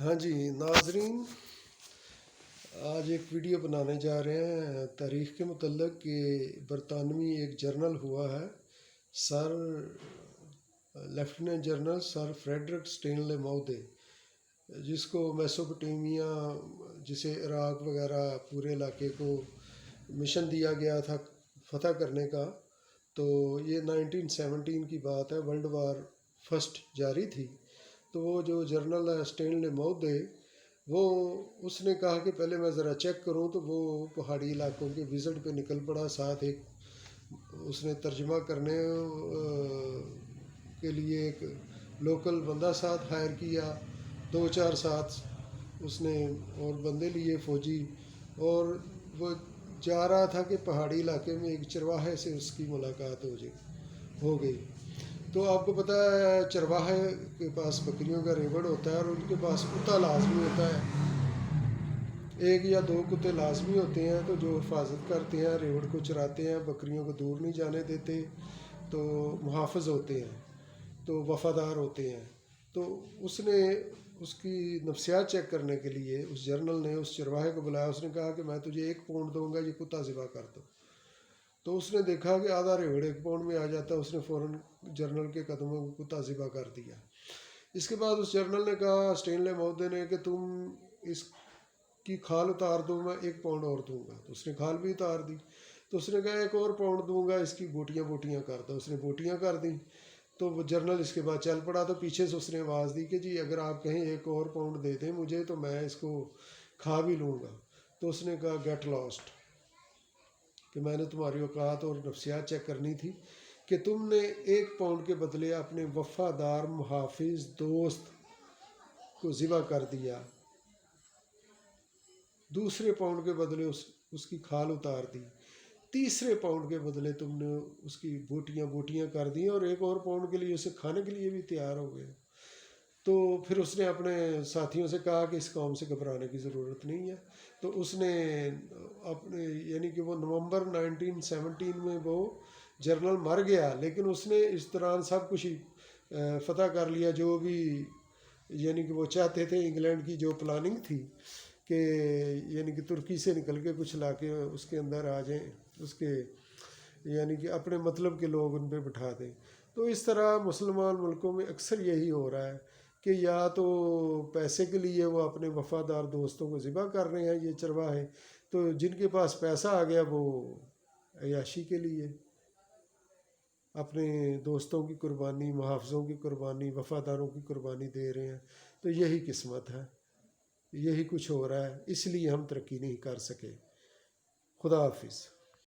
हाँ जी नाजरीन, आज एक वीडियो बनाने जा रहे हैं तारीख़ के मुतल्लक़ कि बरतानवी एक जर्नल हुआ है sir lieutenant general sir Frederick Stanley Maude, जिसको मेसोपोटामिया जिसे इराक़ वगैरह पूरे इलाके को मिशन दिया गया था फ़तह करने का। तो ये 1917 की बात है, वर्ल्ड वार फर्स्ट जारी थी। तो वो जो जर्नल है स्टेनले मौदे, वो उसने कहा कि पहले मैं ज़रा चेक करूं, तो वो पहाड़ी इलाकों के विज़िट पे निकल पड़ा। साथ एक उसने तर्जमा करने के लिए एक लोकल बंदा साथ हायर किया, 2-4 साथ उसने और बंदे लिए फ़ौजी, और वो जा रहा था कि पहाड़ी इलाके में एक चरवाहे से उसकी मुलाकात हो गई। तो आपको पता है चरवाहे के पास बकरियों का रेवड़ होता है और उनके पास कुत्ता लाजमी होता है, 1 या 2 कुत्ते लाजमी होते हैं। तो जो हिफाजत करते हैं, रेवड़ को चराते हैं, बकरियों को दूर नहीं जाने देते, तो मुहाफ़िज़ होते हैं, तो वफ़ादार होते हैं। तो उसने उसकी नफ्सियात चेक करने के लिए उस जर्नल ने उस चरवाहे को बुलाया। उसने कहा कि मैं तुझे 1 पाउंड दूँगा, ये कुत्ता ज़िबा कर दो। तो उसने देखा कि आधा रेवड़ 1 पाउंड में आ जाता है। उसने फ़ौरन जर्नल के कदमों को कुत्ता ज़िबा कर दिया। इसके बाद उस जर्नल ने कहा स्टेनले मौदे ने कि तुम इसकी खाल उतार दो, मैं 1 पाउंड और दूंगा। तो उसने खाल भी उतार दी। तो उसने कहा 1 और पाउंड दूंगा, इसकी बोटियाँ बोटियाँ कर दो। उसने बोटियाँ कर दी। तो वो जर्नल इसके बाद चल पड़ा। तो पीछे से उसने आवाज़ दी कि जी अगर आप कहीं 1 और पाउंड दे दें मुझे, तो मैं इसको खा भी लूँगा। तो उसने कहा गेट लॉस्ट, कि मैंने तुम्हारी औकात और नफ्सियात चेक करनी थी कि तुमने 1 पाउंड के बदले अपने वफ़ादार मुहाफ़िज़ दोस्त को ज़िबा कर दिया, 2 पाउंड के बदले उसकी खाल उतार दी, 3 पाउंड के बदले तुमने उसकी बोटियाँ बोटियाँ कर दी, और 1 और पाउंड के लिए उसे खाने के लिए भी तैयार हो गए। तो फिर उसने अपने साथियों से कहा कि इस काम से घबराने की ज़रूरत नहीं है। तो उसने अपने यानी कि वो नवंबर 1917 में वो जर्नल मर गया, लेकिन उसने इस दौरान सब कुछ ही फ़तह कर लिया जो भी यानी कि वो चाहते थे। इंग्लैंड की जो प्लानिंग थी कि यानी कि तुर्की से निकल के कुछ लाके उसके अंदर आ जाएं, उसके यानी कि अपने मतलब के लोग उन पर बिठा दें। तो इस तरह मुसलमान मुल्कों में अक्सर यही हो रहा है कि या तो पैसे के लिए वो अपने वफ़ादार दोस्तों को ज़िबा कर रहे हैं ये चरवाहे, तो जिनके पास पैसा आ गया वो अय्याशी के लिए अपने दोस्तों की कुर्बानी, मुहाफ़िज़ों की कुर्बानी, वफ़ादारों की कुर्बानी दे रहे हैं। तो यही किस्मत है, यही कुछ हो रहा है, इसलिए हम तरक्की नहीं कर सके। खुदा हाफिज़।